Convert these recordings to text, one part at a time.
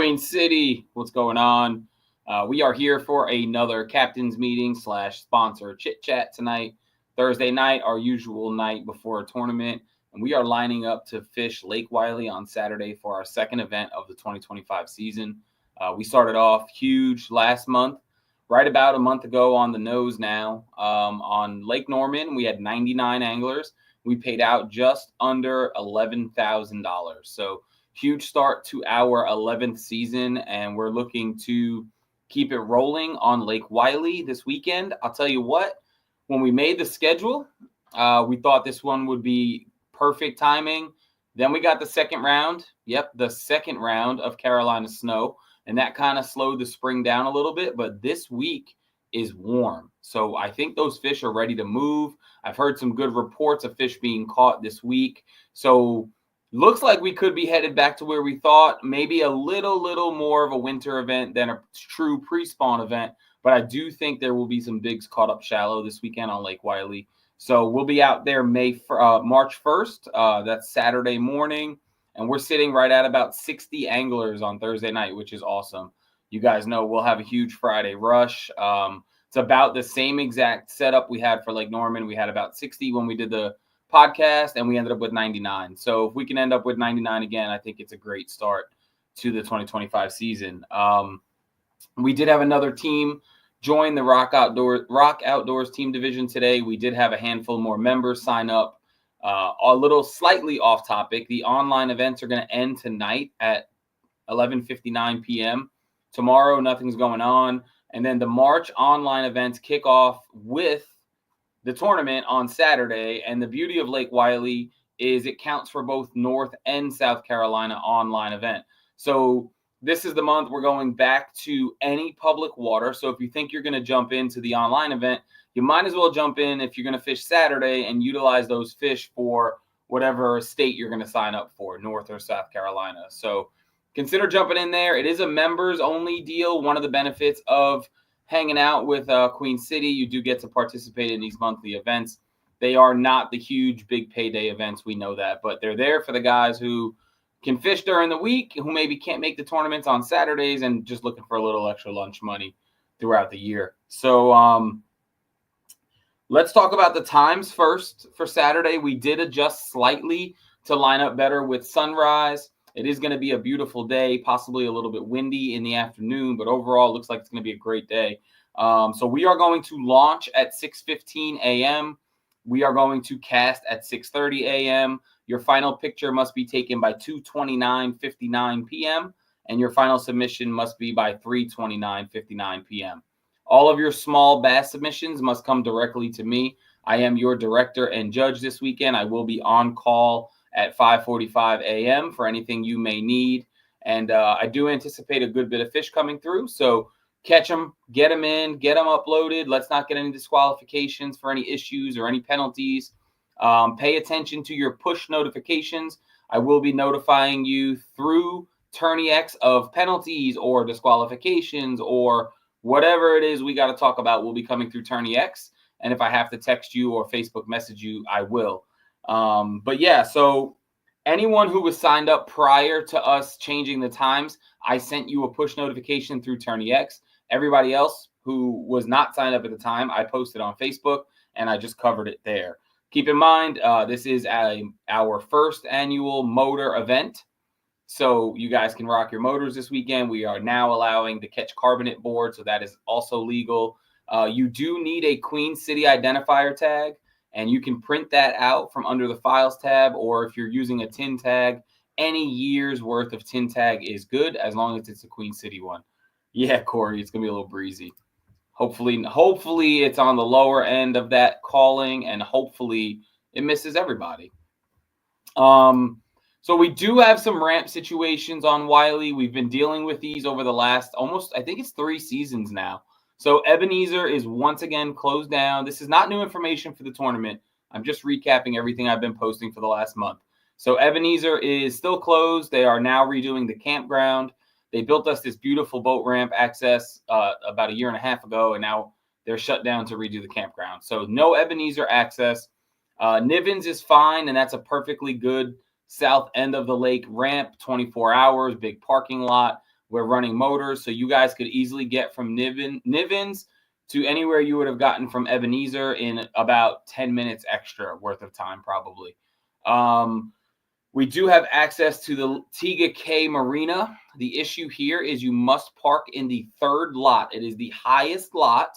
Queen City, what's going on? We are here for another captain's meeting / sponsor chit chat tonight. Thursday night, our usual night before a tournament, and we are lining up to fish Lake Wylie on Saturday for our second event of the 2025 season. We started off huge last month, right about a month ago on the nose now. On Lake Norman, we had 99 anglers. We paid out just under $11,000. So huge start to our 11th season, and we're looking to keep it rolling on Lake Wylie this weekend. I'll tell you what, when we made the schedule, we thought this one would be perfect timing. Then we got the second round. Yep, the second round of Carolina snow, and that kind of slowed the spring down a little bit. But this week is warm, so I think those fish are ready to move. I've heard some good reports of fish being caught this week. So looks like we could be headed back to where we thought, maybe a little more of a winter event than a true pre-spawn event. But I do think there will be some bigs caught up shallow this weekend on Lake Wylie. So we'll be out there March 1st. That's Saturday morning. And we're sitting right at about 60 anglers on Thursday night, which is awesome. You guys know we'll have a huge Friday rush. It's about the same exact setup we had for Lake Norman. We had about 60 when we did the podcast, and we ended up with 99. So if we can end up with 99 again, I think it's a great start to the 2025 season. We did have another team join the Rock Outdoors team division today. We did have a handful more members sign up. A little slightly off topic, the online events are going to end tonight at 11:59 p.m. Tomorrow, nothing's going on. And then the March online events kick off with the tournament on Saturday. And the beauty of Lake Wylie is it counts for both North and South Carolina online event. So this is the month we're going back to any public water. So if you think you're going to jump into the online event, you might as well jump in if you're going to fish Saturday and utilize those fish for whatever state you're going to sign up for, North or South Carolina. So consider jumping in there. It is a members only deal. One of the benefits of hanging out with Queen City, you do get to participate in these monthly events. They are not the huge big payday events, we know that, but they're there for the guys who can fish during the week, who maybe can't make the tournaments on Saturdays and just looking for a little extra lunch money throughout the year. So let's talk about the times first for Saturday. We did adjust slightly to line up better with sunrise. It is going to be a beautiful day, possibly a little bit windy in the afternoon, but overall it looks like it's going to be a great day. So we are going to launch at 6:15 a.m. We are going to cast at 6:30 a.m. Your final picture must be taken by 2:29:59 p.m. and your final submission must be by 3:29:59 p.m. All of your small bass submissions must come directly to me. I am your director and judge this weekend. I will be on call at 5:45 a.m. for anything you may need. And I do anticipate a good bit of fish coming through. So catch them, get them in, get them uploaded. Let's not get any disqualifications for any issues or any penalties. Pay attention to your push notifications. I will be notifying you through TourneyX of penalties or disqualifications or whatever it is we got to talk about will be coming through TourneyX. And if I have to text you or Facebook message you, I will. But yeah, so anyone who was signed up prior to us changing the times, I sent you a push notification through TourneyX. Everybody else who was not signed up at the time, I posted on Facebook and I just covered it there. Keep in mind, this is our first annual motor event. So you guys can rock your motors this weekend. We are now allowing the catch carbonate board, so that is also legal. You do need a Queen City identifier tag, and you can print that out from under the files tab, or if you're using a tin tag, any year's worth of tin tag is good as long as it's a Queen City one. Yeah, Corey, it's going to be a little breezy. Hopefully it's on the lower end of that calling, and hopefully it misses everybody. So we do have some ramp situations on Wylie. We've been dealing with these over the last I think it's 3 seasons now. So Ebenezer is once again closed down. This is not new information for the tournament. I'm just recapping everything I've been posting for the last month. So Ebenezer is still closed. They are now redoing the campground. They built us this beautiful boat ramp access about a year and a half ago, and now they're shut down to redo the campground. So no Ebenezer access. Nivens is fine, and that's a perfectly good south end of the lake ramp, 24 hours, big parking lot. We're running motors, so you guys could easily get from Nivens to anywhere you would have gotten from Ebenezer in about 10 minutes extra worth of time, probably. We do have access to the Tiga K Marina. The issue here is you must park in the third lot. It is the highest lot,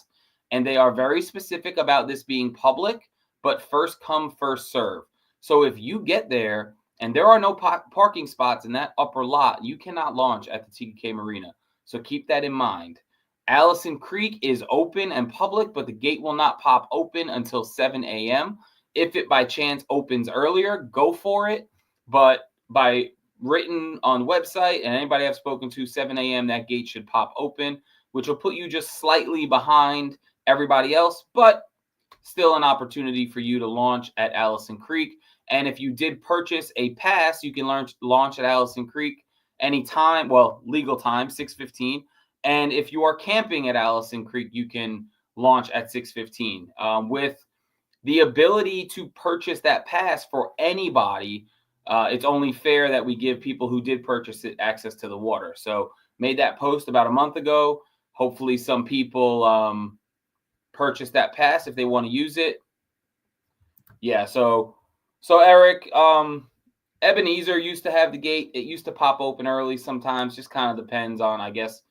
and they are very specific about this being public, but first come, first serve. So if you get there and there are no parking spots in that upper lot, you cannot launch at the Tiga K Marina. So keep that in mind. Allison Creek is open and public, but the gate will not pop open until 7 a.m. If it by chance opens earlier, go for it. But by written on website and anybody I've spoken to, 7 a.m., that gate should pop open, which will put you just slightly behind everybody else, but still an opportunity for you to launch at Allison Creek. And if you did purchase a pass, you can launch at Allison Creek anytime, well, legal time, 6:15. And if you are camping at Allison Creek, you can launch at 6:15. With the ability to purchase that pass for anybody, it's only fair that we give people who did purchase it access to the water. So made that post about a month ago. Hopefully some people purchase that pass if they want to use it. Yeah, so Eric, Ebenezer used to have the gate. It used to pop open early sometimes. Just kind of depends on, I guess,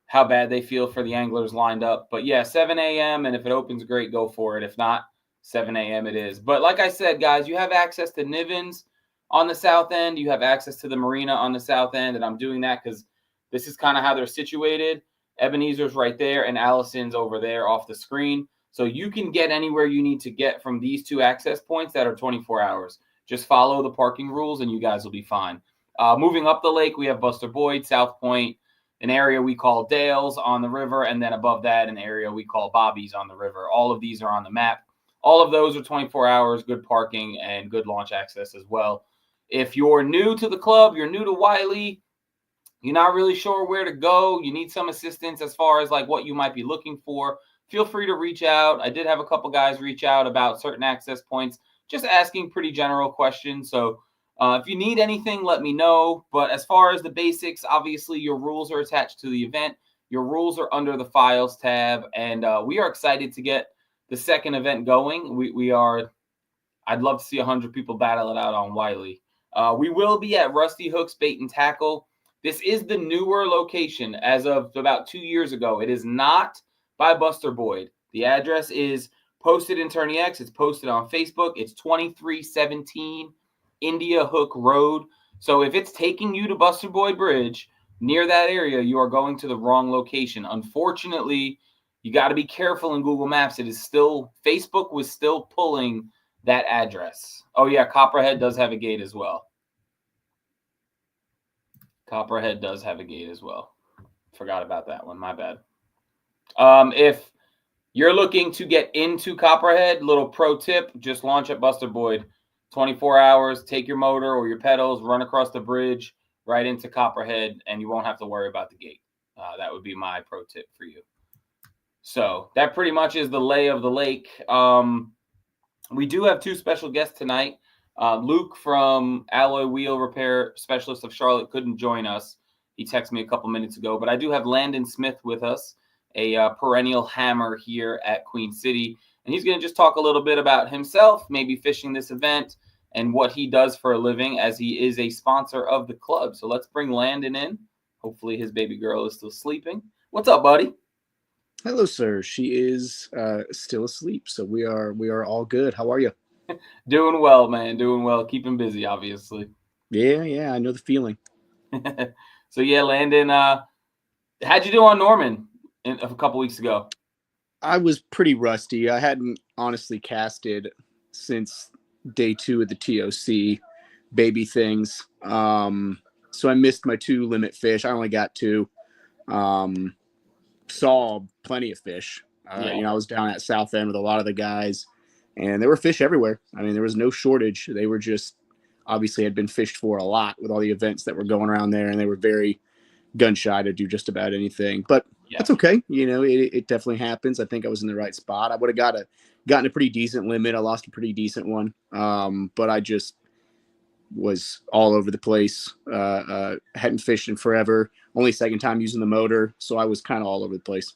how bad they feel for the anglers lined up. But yeah, 7 a.m. and if it opens, great, go for it. If not, 7 a.m. it is. But like I said, guys, you have access to Nivens on the south end. You have access to the marina on the south end, and I'm doing that because this is kind of how they're situated. Ebenezer's right there, and Allison's over there off the screen. So you can get anywhere you need to get from these two access points that are 24 hours. Just follow the parking rules, and you guys will be fine. Moving up the lake, we have Buster Boyd, South Point, an area we call Dales on the river, and then above that, an area we call Bobby's on the river. All of these are on the map. All of those are 24 hours, good parking, and good launch access as well. If you're new to the club, you're new to Wylie, you're not really sure where to go, you need some assistance as far as like what you might be looking for, feel free to reach out. I did have a couple guys reach out about certain access points, just asking pretty general questions. So if you need anything, let me know. But as far as the basics, obviously your rules are attached to the event. Your rules are under the files tab. And we are excited to get the second event going. I'd love to see 100 people battle it out on Wylie. We will be at Rusty Hook's Bait and Tackle. This is the newer location as of about 2 years ago. It is not by Buster Boyd. The address is posted in Tourney X. It's posted on Facebook. It's 2317 India Hook Road. So if it's taking you to Buster Boyd Bridge near that area, you are going to the wrong location. Unfortunately, you got to be careful in Google Maps. It is still, Facebook was still pulling that address. Oh yeah, Copperhead does have a gate as well. Copperhead does have a gate as well. Forgot about that one. My bad. If you're looking to get into Copperhead, little pro tip, just launch at Buster Boyd. 24 hours, take your motor or your pedals, run across the bridge right into Copperhead, and you won't have to worry about the gate. That would be my pro tip for you. So that pretty much is the lay of the lake. We do have two special guests tonight. Luke from Alloy Wheel Repair Specialist of Charlotte couldn't join us. He texted me a couple minutes ago, but I do have Landon Smith with us, a perennial hammer here at Queen City. And he's going to just talk a little bit about himself, maybe fishing this event, and what he does for a living as he is a sponsor of the club. So let's bring Landon in. Hopefully his baby girl is still sleeping. What's up, buddy? Hello, sir. She is still asleep, so we are all good. How are you? Doing well, man. Doing well. Keeping busy, obviously. Yeah, I know the feeling. So yeah, Landon, how'd you do on Norman a couple weeks ago? I was pretty rusty. I hadn't honestly casted since day 2 of the TOC baby things. So I missed my 2 limit fish. I only got 2. Saw plenty of fish. I was down at South End with a lot of the guys, and there were fish everywhere. I mean, there was no shortage. They were just obviously had been fished for a lot with all the events that were going around there, and they were very gun shy to do just about anything. But that's okay. It definitely happens. I think I was in the right spot. I would have gotten a pretty decent limit. I lost a pretty decent one. But I just was all over the place. Hadn't fished in forever. Only second time using the motor, so I was kind of all over the place.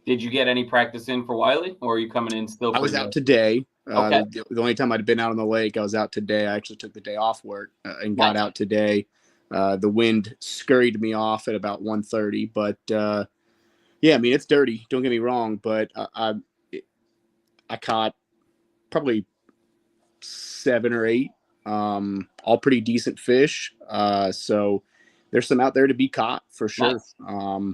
Did you get any practice in for Wylie, or are you coming in still? I was out today. Okay. The only time I'd been out on the lake, I was out today. I actually took the day off work and got out today. The wind scurried me off at about 1:30, but yeah, I mean, it's dirty. Don't get me wrong, but I caught probably 7 or 8, all pretty decent fish. So there's some out there to be caught for sure. Nice.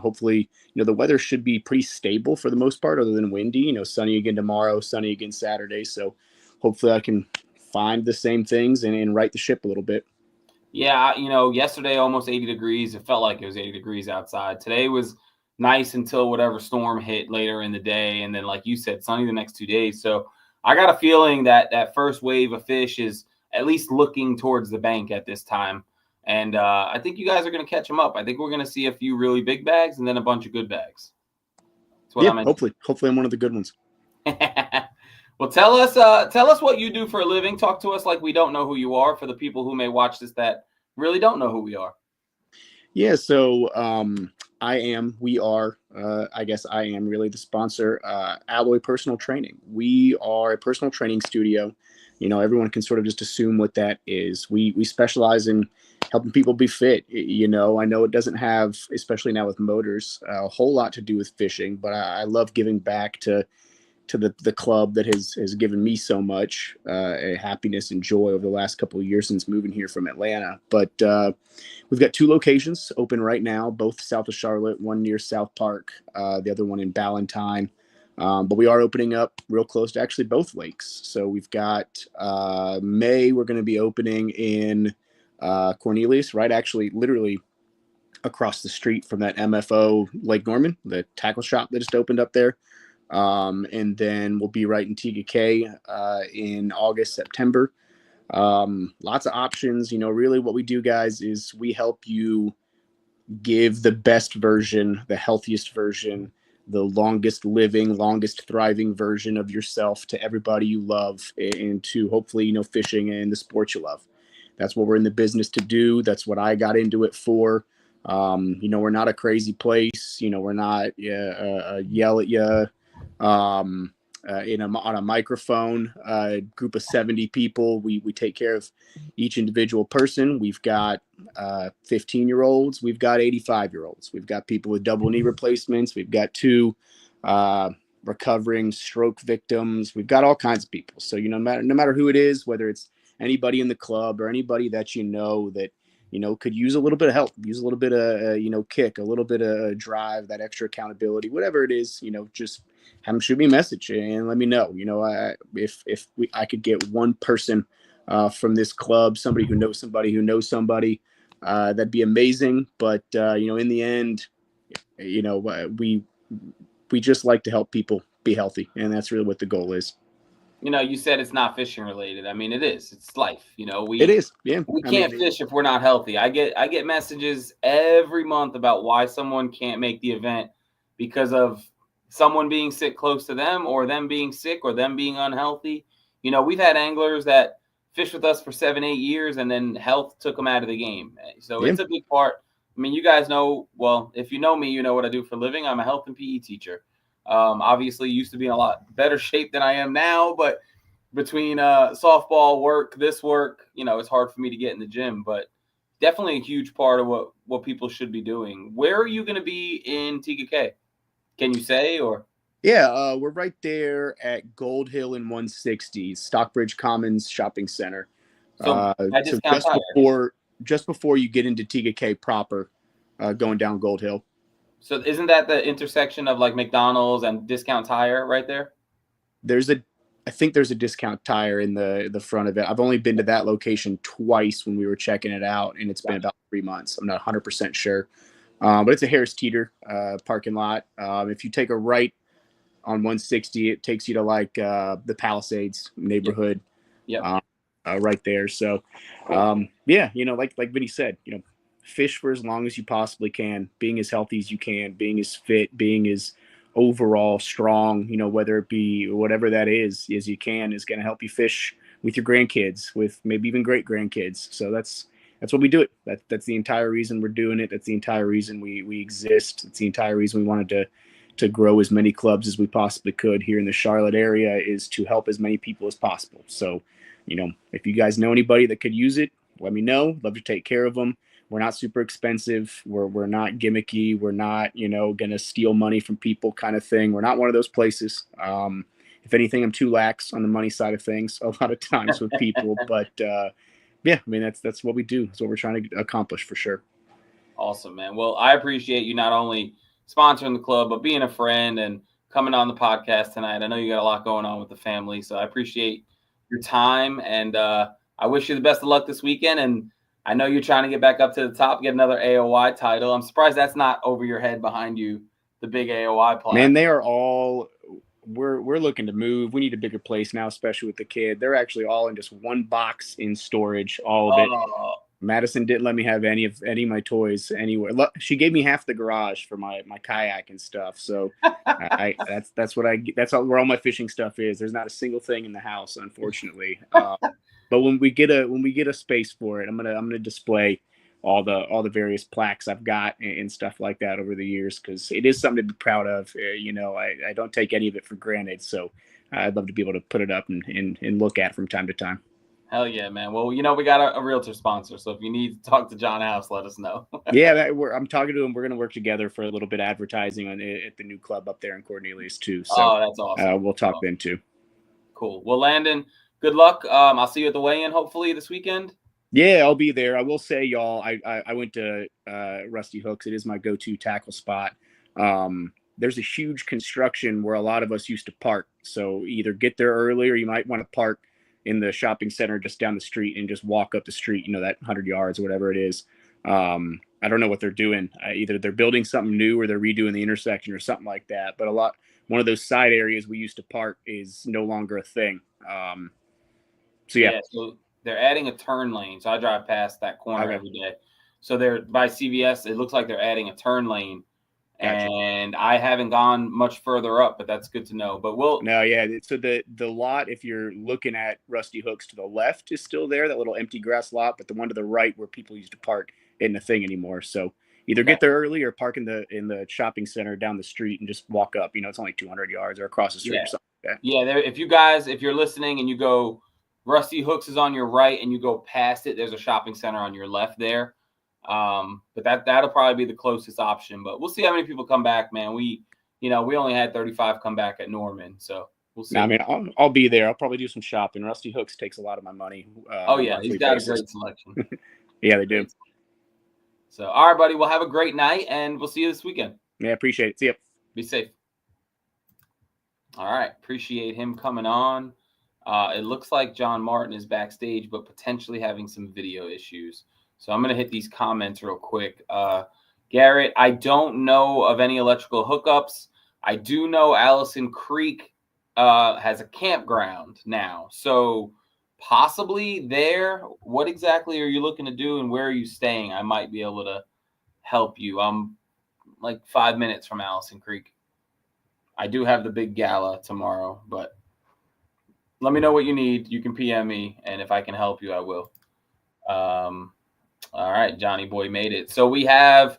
Hopefully, the weather should be pretty stable for the most part, other than windy. Sunny again tomorrow, sunny again Saturday. So hopefully I can find the same things and right the ship a little bit. Yeah, yesterday almost 80 degrees. It felt like it was 80 degrees outside. Today was nice until whatever storm hit later in the day, and then, like you said, sunny the next 2 days. So I got a feeling that that first wave of fish is at least looking towards the bank at this time. And I think you guys are going to catch them up. I think we're going to see a few really big bags and then a bunch of good bags. That's what hopefully I'm one of the good ones. Well, tell us what you do for a living. Talk to us like we don't know who you are, for the people who may watch this that really don't know who we are. Yeah, so we are really the sponsor, Alloy Personal Training. We are a personal training studio. Everyone can sort of just assume what that is. We specialize in helping people be fit. I know it doesn't have, especially now with motors, a whole lot to do with fishing, but I love giving back to the club that has given me so much happiness and joy over the last couple of years since moving here from Atlanta. But we've got 2 locations open right now, both south of Charlotte, one near South Park, the other one in Ballantyne. But we are opening up real close to actually both lakes. So we've got May, we're going to be opening in Cornelius, right? Actually, literally across the street from that MFO Lake Norman, the tackle shop that just opened up there. And then we'll be right in TKK in August, September. Lots of options. Really what we do, guys, is we help you give the best version, the healthiest version, the longest living, longest thriving version of yourself to everybody you love, and to hopefully, fishing and the sport you love. That's what we're in the business to do. That's what I got into it for. We're not a crazy place. We're not yell at you on a microphone. Group of 70 people. We take care of each individual person. We've got 15-year-olds. We've got 85-year-olds. We've got people with double knee replacements. We've got 2 recovering stroke victims. We've got all kinds of people. So no matter who it is, whether it's anybody in the club or anybody that that could use a little bit of help, use a little bit of kick, a little bit of drive, that extra accountability, whatever it is, just have them shoot me a message and let me know. If I could get one person from this club, somebody who knows somebody, that'd be amazing. But in the end, we just like to help people be healthy, and that's really what the goal is. You said it's not fishing related. I mean, it is. It's life. It is. Yeah. We can't fish if we're not healthy. I get messages every month about why someone can't make the event because of someone being sick close to them, or them being sick, or them being unhealthy. We've had anglers that fished with us for 7-8 years, and then health took them out of the game. So It's a big part. I mean, you guys know, well, if you know me, you know what I do for a living. I'm a health and PE teacher. Obviously used to be in a lot better shape than I am now, but between softball work, it's hard for me to get in the gym, but definitely a huge part of what people should be doing. Where are you going to be in TKK? Can you say, or? Yeah, we're right there at Gold Hill and 160, Stockbridge Commons Shopping Center. So just before you get into TKK proper, going down Gold Hill. So isn't that the intersection of like McDonald's and Discount Tire right there? I think there's a Discount Tire in the front of it. I've only been to that location twice when we were checking it out, and it's been about 3 months. I'm not 100% sure. But it's a Harris Teeter parking lot. If you take a right on 160, it takes you to like the Palisades neighborhood. Yeah. Right there. So, like Vinny said, fish for as long as you possibly can, being as healthy as you can, being as fit, being as overall strong, whether it be whatever that is as you can, is going to help you fish with your grandkids, with maybe even great grandkids. So that's what we do it. That's the entire reason we're doing it. That's the entire reason we exist. It's the entire reason we wanted to grow as many clubs as we possibly could here in the Charlotte area, is to help as many people as possible. So, if you guys know anybody that could use it, let me know. Love to take care of them. We're not super expensive. We're not gimmicky. We're not, going to steal money from people kind of thing. We're not one of those places. If anything, I'm too lax on the money side of things a lot of times with people, but yeah, I mean, that's what we do. That's what we're trying to accomplish for sure. Awesome, man. Well, I appreciate you not only sponsoring the club, but being a friend and coming on the podcast tonight. I know you got a lot going on with the family, so I appreciate your time, and I wish you the best of luck this weekend. And I know you're trying to get back up to the top, get another AOY title. I'm surprised that's not over your head behind you, the big AOY plaque. Man, they are all we're looking to move. We need a bigger place now, especially with the kid. They're actually all in just one box in storage, all of it. Madison didn't let me have any of my toys anywhere. She gave me half the garage for my kayak and stuff. So that's where all my fishing stuff is. There's not a single thing in the house, unfortunately. But when we get a space for it, I'm gonna display all the various plaques I've got and stuff like that over the years, because it is something to be proud of. I don't take any of it for granted. So I'd love to be able to put it up and look at from time to time. Hell yeah, man. Well, we got a realtor sponsor, so if you need to talk to John House, let us know. Yeah, I'm talking to him. We're going to work together for a little bit of advertising at the new club up there in Cornelius too. So that's awesome. We'll talk then too. Cool. Well, Landon, good luck. I'll see you at the weigh-in hopefully this weekend. Yeah, I'll be there. I will say, y'all, I went to Rusty Hooks. It is my go-to tackle spot. There's a huge construction where a lot of us used to park. So either get there early, or you might want to park in the shopping center just down the street and just walk up the street, that 100 yards or whatever it is. I don't know what they're doing. Either they're building something new or they're redoing the intersection or something like that. But one of those side areas we used to park is no longer a thing. So yeah. So they're adding a turn lane. So I drive past that corner every day. So they're by CVS. It looks like they're adding a turn lane. Gotcha. And I haven't gone much further up, but that's good to know. But so the lot, if you're looking at Rusty Hooks, to the left is still there, that little empty grass lot, but the one to the right where people used to park isn't a thing anymore. So either get there early or park in the shopping center down the street and just walk up. It's only 200 yards or across the street or something like that. Yeah, if you're listening and you go, Rusty Hooks is on your right and you go past it, there's a shopping center on your left there. But that'll probably be the closest option, but we'll see how many people come back, man. We only had 35 come back at Norman, so we'll see. I mean, I'll be there. I'll probably do some shopping. Rusty Hooks takes a lot of my money. He's got a great selection. Yeah, they do. So, all right, buddy, we'll have a great night and we'll see you this weekend. Yeah, appreciate it. See ya. Be safe. All right. Appreciate him coming on. It looks like John Martin is backstage, but potentially having some video issues. So I'm going to hit these comments real quick. Garrett, I don't know of any electrical hookups. I do know Allison Creek has a campground now. So possibly there. What exactly are you looking to do and where are you staying? I might be able to help you. I'm like 5 minutes from Allison Creek. I do have the big gala tomorrow, but let me know what you need. You can PM me, and if I can help you, I will. All right, Johnny Boy made it. So we have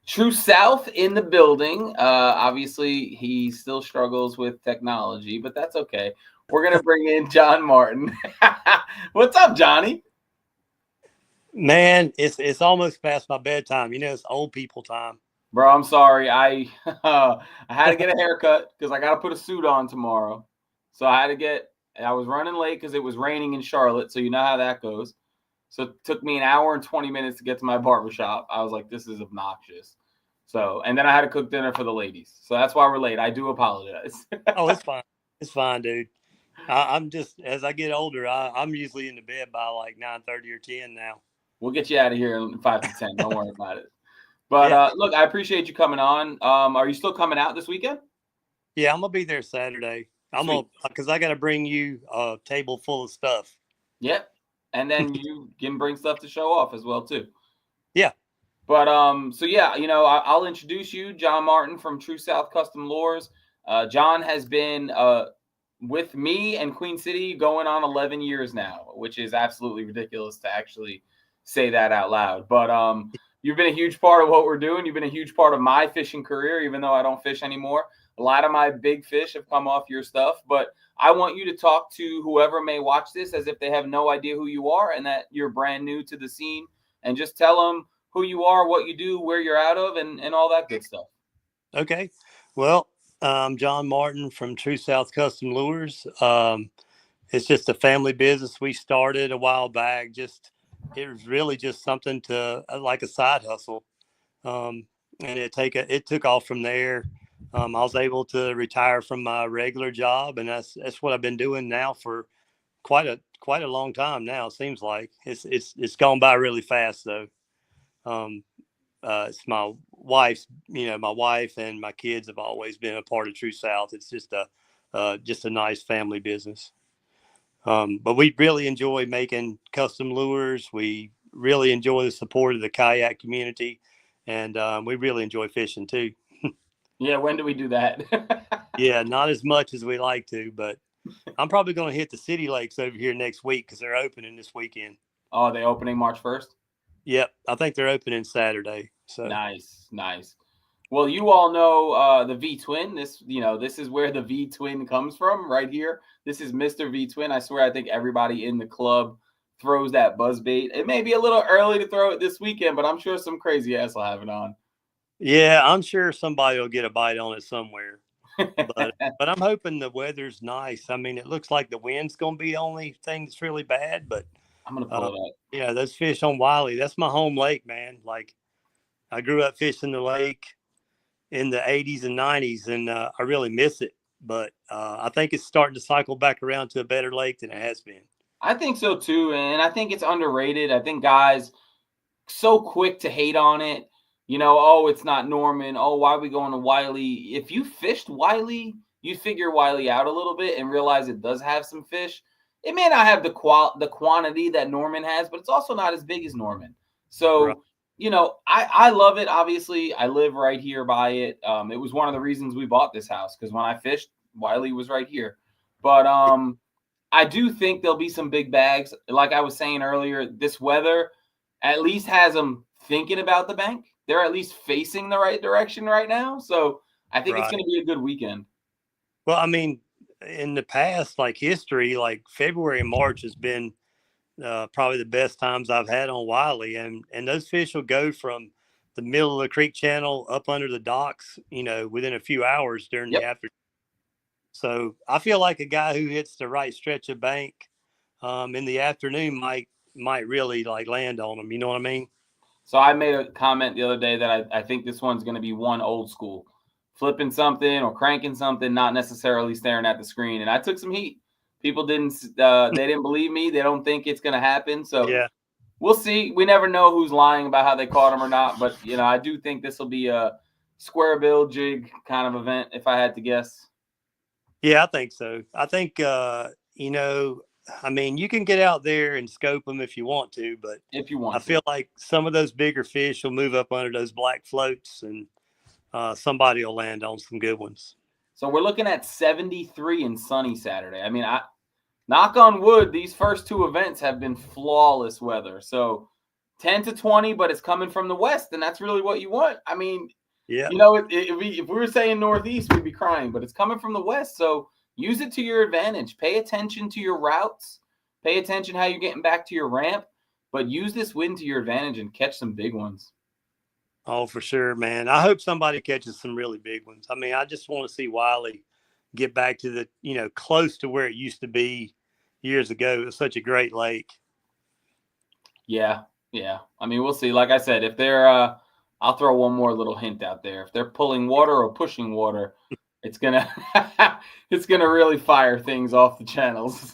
True South in the building. Obviously, he still struggles with technology, but that's okay. We're going to bring in John Martin. What's up, Johnny? Man, it's almost past my bedtime. It's old people time. Bro, I'm sorry. I had to get a haircut because I got to put a suit on tomorrow. So I was running late because it was raining in Charlotte. So you know how that goes. So it took me an hour and 20 minutes to get to my barbershop. I was like, this is obnoxious. So, and then I had to cook dinner for the ladies. So that's why we're late. I do apologize. Oh, it's fine. It's fine, dude. I'm just, as I get older, I'm usually in the bed by like 9:30 or 10 now. We'll get you out of here in 5 to 10. Don't worry about it. But look, I appreciate you coming on. Are you still coming out this weekend? Yeah, I'm going to be there Saturday. Because I got to bring you a table full of stuff. Yep. And then you can bring stuff to show off as well, too. Yeah. But, so yeah, I'll introduce you, John Martin from True South Custom Lures. John has been, with me and Queen City going on 11 years now, which is absolutely ridiculous to actually say that out loud. But you've been a huge part of what we're doing. You've been a huge part of my fishing career, even though I don't fish anymore. A lot of my big fish have come off your stuff, but I want you to talk to whoever may watch this as if they have no idea who you are and that you're brand new to the scene, and just tell them who you are, what you do, where you're out of, and all that good stuff. Okay. Well, I'm John Martin from True South Custom Lures. It's just a family business we started a while back. It was really just something to like a side hustle. And it took off from there. I was able to retire from my regular job, and that's what I've been doing now for quite a long time now. It seems like it's gone by really fast though. It's my wife's, my wife and my kids have always been a part of True South. It's just a nice family business. But we really enjoy making custom lures. We really enjoy the support of the kayak community, and we really enjoy fishing too. Yeah, when do we do that? Yeah, not as much as we like to, but I'm probably going to hit the city lakes over here next week because they're opening this weekend. Oh, are they opening March 1st? Yep, I think they're opening Saturday. So nice. Well, you all know the V Twin. This is where the V Twin comes from, right here. This is Mr. V Twin. I swear, I think everybody in the club throws that buzz bait. It may be a little early to throw it this weekend, but I'm sure some crazy ass will have it on. Yeah, I'm sure somebody will get a bite on it somewhere. But I'm hoping the weather's nice. I mean, it looks like the wind's going to be the only thing that's really bad. But I'm gonna pull it up. Yeah, those fish on Wylie, that's my home lake, man. Like, I grew up fishing the lake in the 80s and 90s, and I really miss it. But I think it's starting to cycle back around to a better lake than it has been. I think so too, and I think it's underrated. I think guys so quick to hate on it. Oh, it's not Norman. Oh, why are we going to Wylie? If you fished Wylie, you figure Wylie out a little bit and realize it does have some fish. It may not have the quantity that Norman has, but it's also not as big as Norman. So, Right. I love it. Obviously, I live right here by it. It was one of the reasons we bought this house, because when I fished, Wylie was right here. But I do think there'll be some big bags. Like I was saying earlier, this weather at least has them thinking about the bank. They're at least facing the right direction right now. So I think it's going to be a good weekend. Well, I mean, in the past, like history, like February and March has been probably the best times I've had on Wylie. And those fish will go from the middle of the creek channel up under the docks, within a few hours during the afternoon. So I feel like a guy who hits the right stretch of bank in the afternoon might really like land on them. You know what I mean? So I made a comment the other day that I think this one's going to be one old school, flipping something or cranking something, not necessarily staring at the screen. And I took some heat. People they didn't believe me. They don't think it's going to happen. So yeah, we'll see. We never know who's lying about how they caught them or not. But, I do think this will be a square bill jig kind of event, if I had to guess. Yeah, I think so. I think, I mean, you can get out there and scope them if you want to, but if you want I feel like some of those bigger fish will move up under those black floats, and somebody will land on some good ones. So we're looking at 73 and sunny Saturday. I mean, knock on wood, these first two events have been flawless weather. So 10 to 20, but it's coming from the west, and that's really what you want. I mean, yeah, if we were saying northeast, we'd be crying, but it's coming from the west. So use it to your advantage. Pay attention to your routes. Pay attention how you're getting back to your ramp, but use this wind to your advantage and catch some big ones. Oh, for sure, man. I hope somebody catches some really big ones. I mean, I just want to see Wylie get back to the, close to where it used to be years ago. It was such a great lake. Yeah. I mean, we'll see. Like I said, if they're I'll throw one more little hint out there. If they're pulling water or pushing water, it's gonna really fire things off the channels.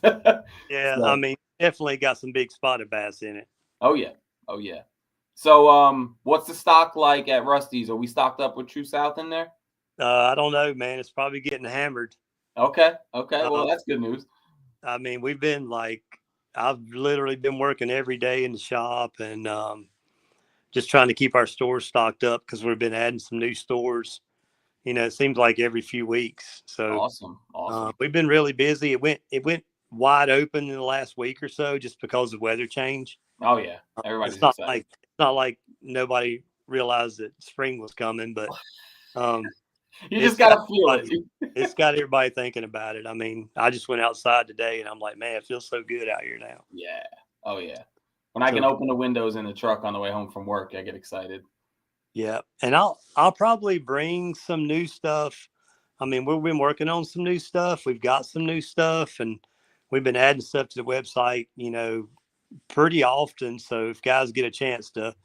Yeah, so. I mean, definitely got some big spotted bass in it. Oh yeah. So what's the stock like at Rusty's? Are we stocked up with True South in there? I don't know, man. It's probably getting hammered. Okay. Well, that's good news. I mean, I've literally been working every day in the shop and just trying to keep our stores stocked up because we've been adding some new stores, it seems like every few weeks. So Awesome. we've been really busy. It went wide open in the last week or so just because of weather change. Oh yeah, everybody's It's not excited. like nobody realized that spring was coming, but you just gotta feel it. It's got everybody thinking about it. I mean, I just went outside today and I'm like, man, it feels so good out here now. Yeah. Oh yeah. When I can open the windows in the truck on the way home from work, I get excited. Yeah, and I'll probably bring some new stuff. I mean, we've been working on some new stuff. We've got some new stuff, and we've been adding stuff to the website, pretty often. So if guys get a chance to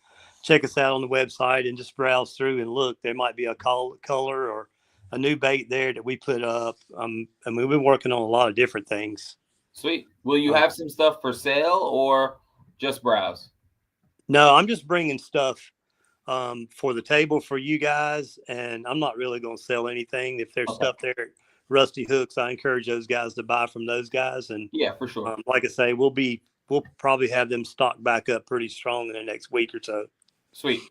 check us out on the website and just browse through and look, there might be a color or a new bait there that we put up. I mean, we've been working on a lot of different things. Sweet. Will you have some stuff for sale or just browse? No, I'm just bringing stuff for the table for you guys, and I'm not really going to sell anything. If there's stuff there at Rusty Hooks, I encourage those guys to buy from those guys. And yeah, for sure. Like I say, we'll probably have them stocked back up pretty strong in the next week or so. Sweet.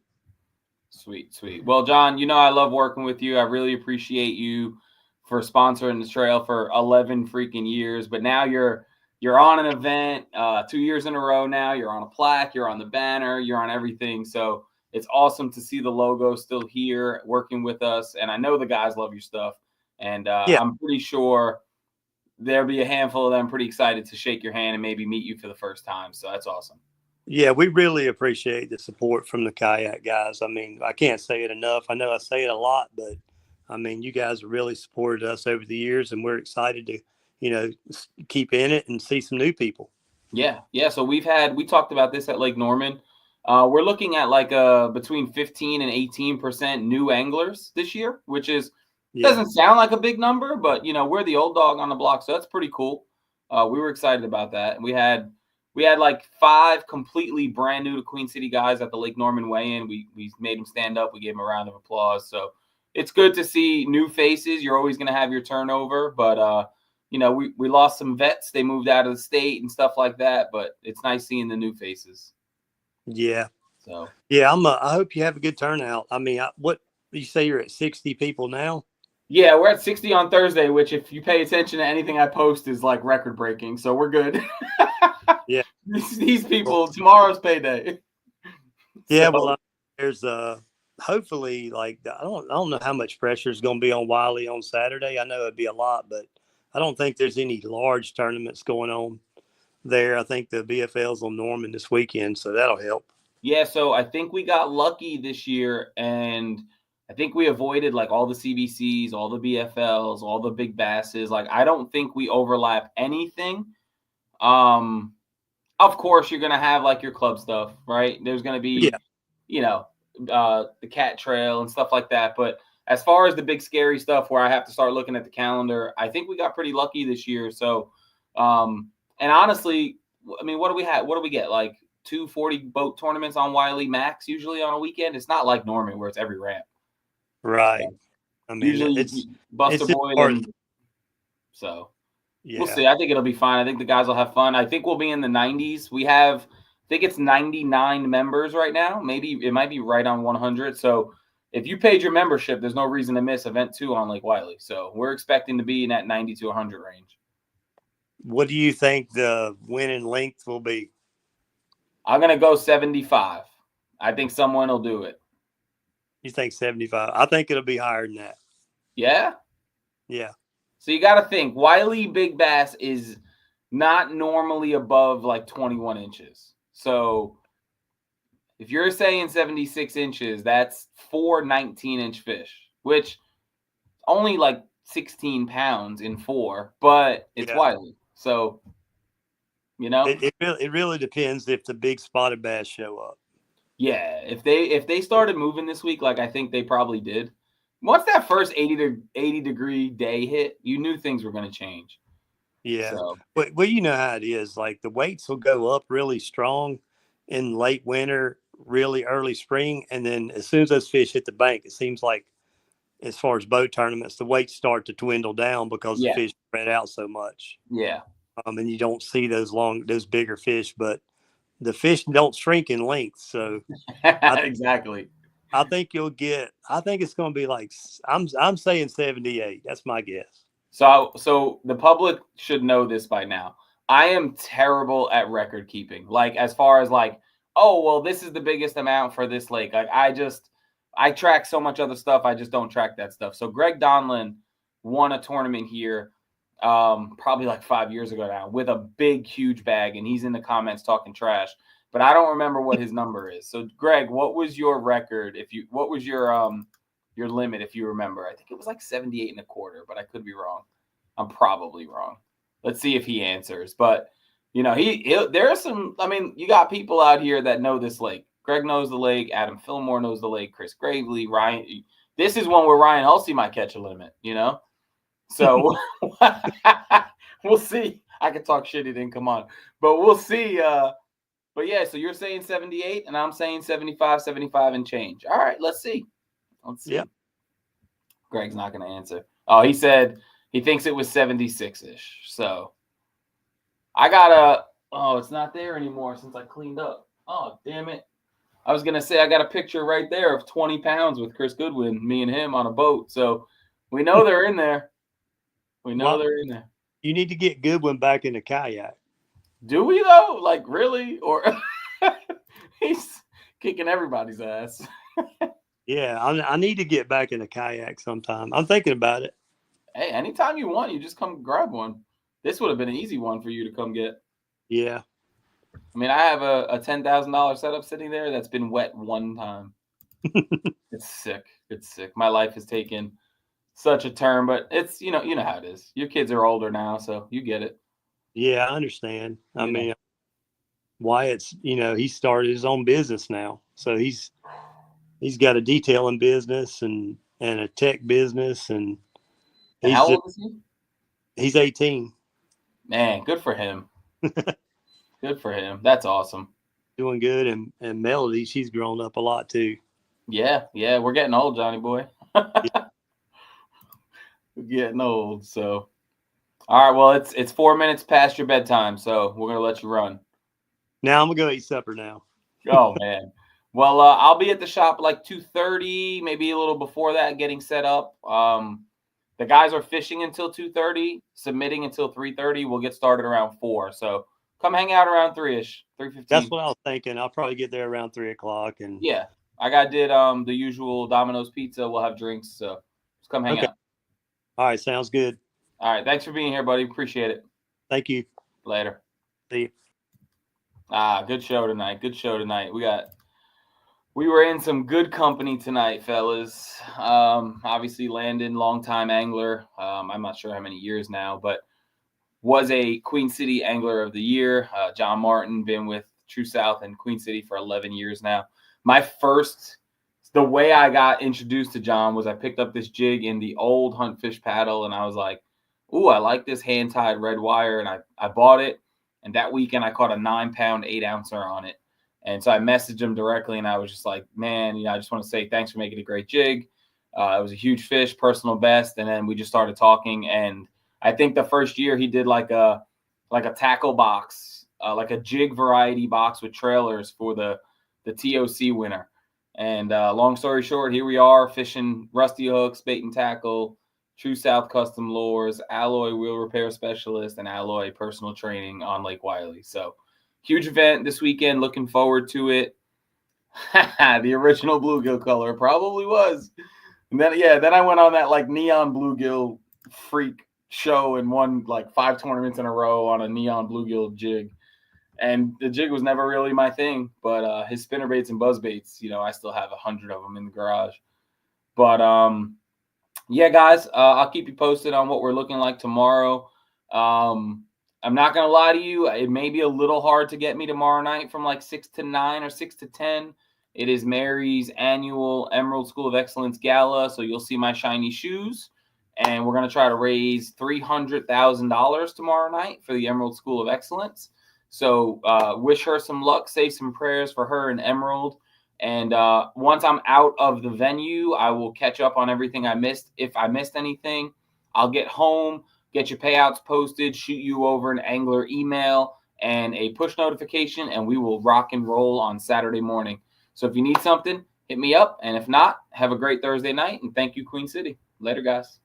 Well, John, I love working with you. I really appreciate you for sponsoring the trail for 11 freaking years. But now you're on an event 2 years in a row now. You're on a plaque. You're on the banner. You're on everything. So it's awesome to see the logo still here working with us. And I know the guys love your stuff. And I'm pretty sure there'll be a handful of them pretty excited to shake your hand and maybe meet you for the first time. So that's awesome. Yeah, we really appreciate the support from the kayak guys. I mean, I can't say it enough. I know I say it a lot, but I mean, you guys have really supported us over the years, and we're excited to, keep in it and see some new people. Yeah. So we talked about this at Lake Norman. We're looking at like between 15 and 18% new anglers this year, which doesn't sound like a big number, but we're the old dog on the block, so that's pretty cool. We were excited about that, and we had like 5 completely brand new to Queen City guys at the Lake Norman weigh-in. We made them stand up. We gave them a round of applause. So it's good to see new faces. You're always going to have your turnover, but we lost some vets. They moved out of the state and stuff like that, but it's nice seeing the new faces. Yeah. So yeah, I hope you have a good turnout. I mean, what you say you're at 60 people now? Yeah, we're at 60 on Thursday, which if you pay attention to anything I post is like record breaking. So we're good. Yeah. These people, tomorrow's payday. Yeah. So, well, there's hopefully I don't know how much pressure is going to be on Wylie on Saturday. I know it'd be a lot, but I don't think there's any large tournaments going on there. I think the BFL's on Norman this weekend, so that'll help. Yeah, so I think we got lucky this year, and I think we avoided like all the CBCs, all the BFLs, all the big basses. Like I don't think we overlap anything. Of course, you're gonna have like your club stuff, right? There's gonna be, the cat trail and stuff like that. But as far as the big scary stuff where I have to start looking at the calendar, I think we got pretty lucky this year. So, and honestly, I mean, what do we have? What do we get? Like 240 boat tournaments on Wylie max usually on a weekend. It's not like Norman where it's every ramp. Right. I mean, usually it's Buster Boyd. So we'll see. I think it'll be fine. I think the guys will have fun. I think we'll be in the 90s. I think it's 99 members right now. Maybe it might be right on 100. So if you paid your membership, there's no reason to miss event 2 on Lake Wylie. So we're expecting to be in that 90 to 100 range. What do you think the winning length will be? I'm going to go 75. I think someone will do it. You think 75? I think it'll be higher than that. Yeah? Yeah. So you got to think, Wylie Big Bass is not normally above like 21 inches. So if you're saying 76 inches, that's 4 19-inch fish, which only like 16 pounds in 4, but it's Wylie. So, It really depends if the big spotted bass show up. Yeah, if they started moving this week, like I think they probably did, once that first 80 degree day hit, you knew things were going to change. Yeah, so. Well, you know how it is. Like the weights will go up really strong in late winter, really early spring, and then as soon as those fish hit the bank, it seems like, as far as boat tournaments, the weights start to dwindle down because the fish spread out so much. Yeah, and you don't see those bigger fish, but the fish don't shrink in length. So exactly. I think you'll get. I think it's going to be like I'm saying 78. That's my guess. So the public should know this by now. I am terrible at record keeping. Like as far as like, oh well, this is the biggest amount for this lake. Like I track so much other stuff. I just don't track that stuff. So Greg Donlin won a tournament here, probably like 5 years ago now, with a big, huge bag, and he's in the comments talking trash. But I don't remember what his number is. So Greg, what was your record? What was your limit, if you remember? I think it was like 78 and a quarter, but I could be wrong. I'm probably wrong. Let's see if he answers. But you know, there are some. I mean, you got people out here that know this lake. Greg knows the lake. Adam Fillmore knows the lake. Chris Gravely, Ryan. This is one where Ryan Hulsey might catch a limit. You know, so we'll see. I could talk shit. He didn't come on, but we'll see. But yeah, so you're saying 78, and I'm saying 75 and change. All right, let's see. Let's see. Yep. Greg's not going to answer. Oh, he said he thinks it was 76-ish. So I got it's not there anymore since I cleaned up. Oh, damn it. I was going to say I got a picture right there of 20 pounds with Chris Goodwin, me and him on a boat. So we know they're in there. They're in there. You need to get Goodwin back in the kayak. Do we though? Like really? Or he's kicking everybody's ass. Yeah, I need to get back in the kayak sometime. I'm thinking about it. Hey, anytime you want, you just come grab one. This would have been an easy one for you to come get. Yeah. I mean, I have a $10,000 setup sitting there that's been wet one time. It's sick. It's sick. My life has taken such a turn, but it's you know how it is. Your kids are older now, so you get it. Yeah, I understand. I mean, Wyatt's, he started his own business now. So he's got a detailing business and a tech business. And how old is he? He's 18. Man, good for him. Good for him. That's awesome. Doing good. And Melody, she's grown up a lot too. Yeah. We're getting old, Johnny boy. We're getting old, so. All right, well, it's 4 minutes past your bedtime, so we're going to let you run. Now I'm going to go eat supper now. Oh, man. Well, I'll be at the shop like 2:30, maybe a little before that, getting set up. The guys are fishing until 2:30, submitting until 3:30. We'll get started around 4. So come hang out around 3-ish, 3:15. That's what I was thinking. I'll probably get there around 3 o'clock. And yeah, I did the usual Domino's pizza. We'll have drinks, so just come hang out. All right, sounds good. All right, thanks for being here, buddy. Appreciate it. Thank you. Later. See you. Good show tonight. We were in some good company tonight, fellas. Obviously, Landon, longtime angler. I'm not sure how many years now, but was a Queen City Angler of the Year. John Martin, been with True South and Queen City for 11 years now. The way I got introduced to John was I picked up this jig in the old Hunt Fish paddle, and I was like, ooh, I like this hand-tied red wire, and I bought it. And that weekend, I caught a 9-pound, 8-ouncer on it. And so I messaged him directly, and I was just like, man, I just want to say thanks for making a great jig. It was a huge fish, personal best. And then we just started talking. And I think the first year he did like a tackle box, like a jig variety box with trailers for the TOC winner. And long story short, here we are fishing rusty hooks, bait and tackle, True South custom lures, Alloy wheel repair specialist, and Alloy personal training on Lake Wylie. So huge event this weekend. Looking forward to it. The original bluegill color probably was. And then I went on that like neon bluegill freak show and won like 5 tournaments in a row on a neon bluegill jig. And the jig was never really my thing, but his spinner baits and buzz baits, I still have 100 of them in the garage. But yeah, guys, I'll keep you posted on what we're looking like tomorrow. I'm not going to lie to you. It may be a little hard to get me tomorrow night from like 6 to 9 or 6 to 10. It is Mary's annual Emerald School of Excellence Gala, so you'll see my shiny shoes. And we're going to try to raise $300,000 tomorrow night for the Emerald School of Excellence. So wish her some luck, say some prayers for her and Emerald. And once I'm out of the venue, I will catch up on everything I missed. If I missed anything, I'll get home, get your payouts posted, shoot you over an angler email and a push notification, and we will rock and roll on Saturday morning. So if you need something, hit me up. And if not, have a great Thursday night. And thank you, Queen City. Later, guys.